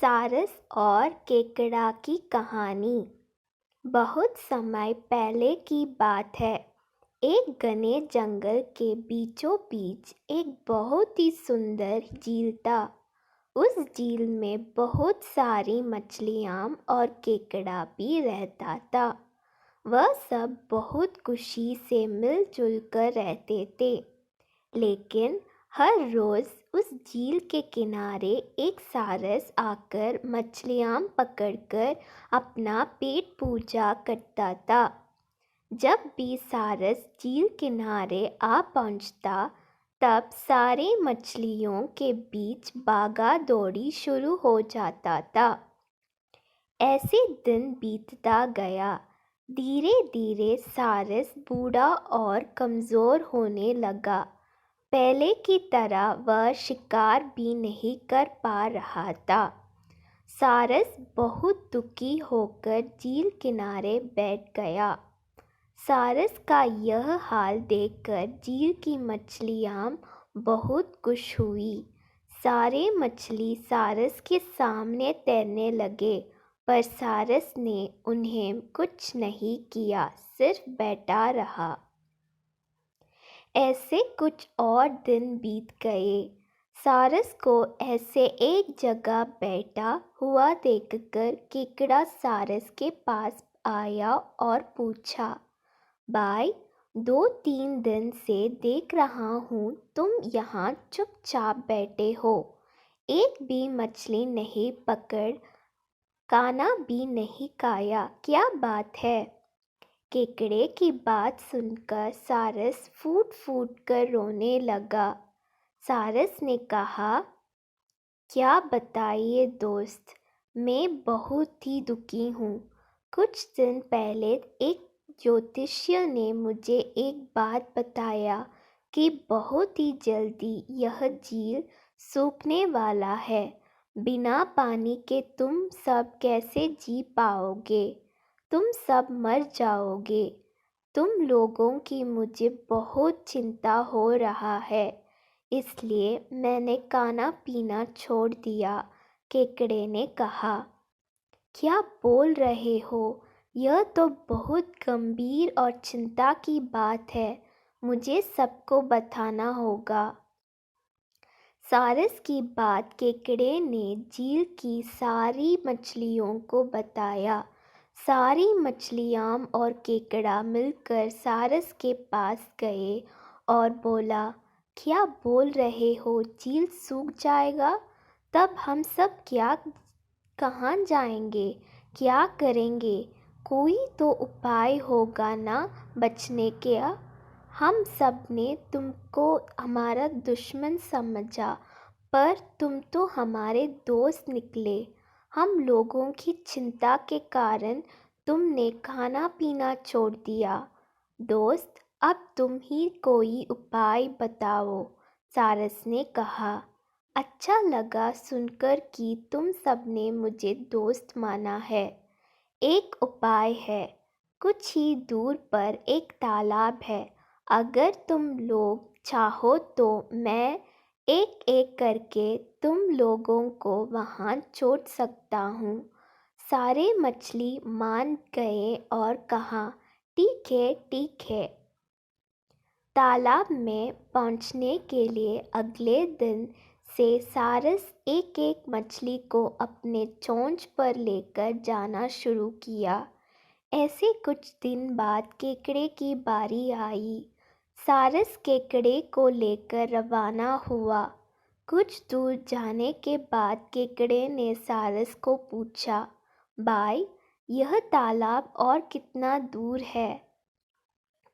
सारस और केकड़ा की कहानी। बहुत समय पहले की बात है। एक घने जंगल के बीचों बीच एक बहुत ही सुंदर झील था। उस झील में बहुत सारी मछलियाँ और केकड़ा भी रहता था। वह सब बहुत खुशी से मिलजुल कर रहते थे। लेकिन हर रोज़ उस झील के किनारे एक सारस आकर मछलियाँ पकड़कर अपना पेट पूजा करता था। जब भी सारस झील किनारे आ पहुँचता, तब सारे मछलियों के बीच भागा दौड़ी शुरू हो जाता था। ऐसे दिन बीतता गया। धीरे धीरे सारस बूढ़ा और कमज़ोर होने लगा। पहले की तरह वह शिकार भी नहीं कर पा रहा था। सारस बहुत दुखी होकर झील किनारे बैठ गया। सारस का यह हाल देखकर झील की मछलियाँ बहुत खुश हुई। सारे मछली सारस के सामने तैरने लगे, पर सारस ने उन्हें कुछ नहीं किया, सिर्फ बैठा रहा। ऐसे कुछ और दिन बीत गए। सारस को ऐसे एक जगह बैठा हुआ देखकर केकड़ा सारस के पास आया और पूछा, भाई, 2-3 दिन से देख रहा हूँ तुम यहाँ चुपचाप बैठे हो, एक भी मछली नहीं पकड़, खाना भी नहीं खाया, क्या बात है? केकड़े की बात सुनकर सारस फूट फूट कर रोने लगा। सारस ने कहा, क्या बताइए दोस्त, मैं बहुत ही दुखी हूँ। कुछ दिन पहले एक ज्योतिषी ने मुझे एक बात बताया कि बहुत ही जल्दी यह झील सूखने वाला है। बिना पानी के तुम सब कैसे जी पाओगे? तुम सब मर जाओगे। तुम लोगों की मुझे बहुत चिंता हो रहा है, इसलिए मैंने खाना पीना छोड़ दिया। केकड़े ने कहा, क्या बोल रहे हो? यह तो बहुत गंभीर और चिंता की बात है, मुझे सबको बताना होगा। सारस की बात केकड़े ने झील की सारी मछलियों को बताया। सारी मछलियाँ और केकड़ा मिलकर सारस के पास गए और बोला, क्या बोल रहे हो, झील सूख जाएगा? तब हम सब कहाँ जाएंगे, क्या करेंगे? कोई तो उपाय होगा ना बचने का? हम सब ने तुमको हमारा दुश्मन समझा, पर तुम तो हमारे दोस्त निकले। हम लोगों की चिंता के कारण तुमने खाना पीना छोड़ दिया। दोस्त, अब तुम ही कोई उपाय बताओ, सारस ने कहा। अच्छा लगा सुनकर कि तुम सबने मुझे दोस्त माना है। एक उपाय है। कुछ ही दूर पर एक तालाब है। अगर तुम लोग चाहो तो मैं एक एक करके तुम लोगों को वहाँ छोड़ सकता हूँ। सारे मछली मान गए और कहा, ठीक है ठीक है। तालाब में पहुँचने के लिए अगले दिन से सारस एक एक मछली को अपने चोंच पर लेकर जाना शुरू किया। ऐसे कुछ दिन बाद केकड़े की बारी आई। सारस केकड़े को लेकर रवाना हुआ। कुछ दूर जाने के बाद केकड़े ने सारस को पूछा, भाई, यह तालाब और कितना दूर है?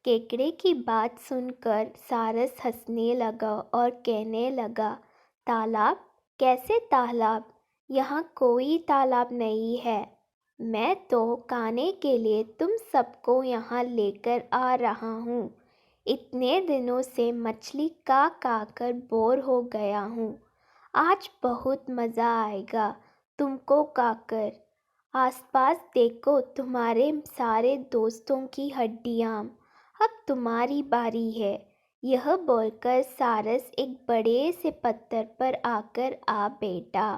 केकड़े की बात सुनकर सारस हंसने लगा और कहने लगा, तालाब? कैसे तालाब? यहाँ कोई तालाब नहीं है। मैं तो खाने के लिए तुम सबको यहाँ लेकर आ रहा हूँ। इतने दिनों से मछली खा कर बोर हो गया हूँ। आज बहुत मज़ा आएगा तुमको खाकर। आसपास देखो, तुम्हारे सारे दोस्तों की हड्डियाँ। अब तुम्हारी बारी है। यह बोलकर सारस एक बड़े से पत्थर पर आकर आ बैठा।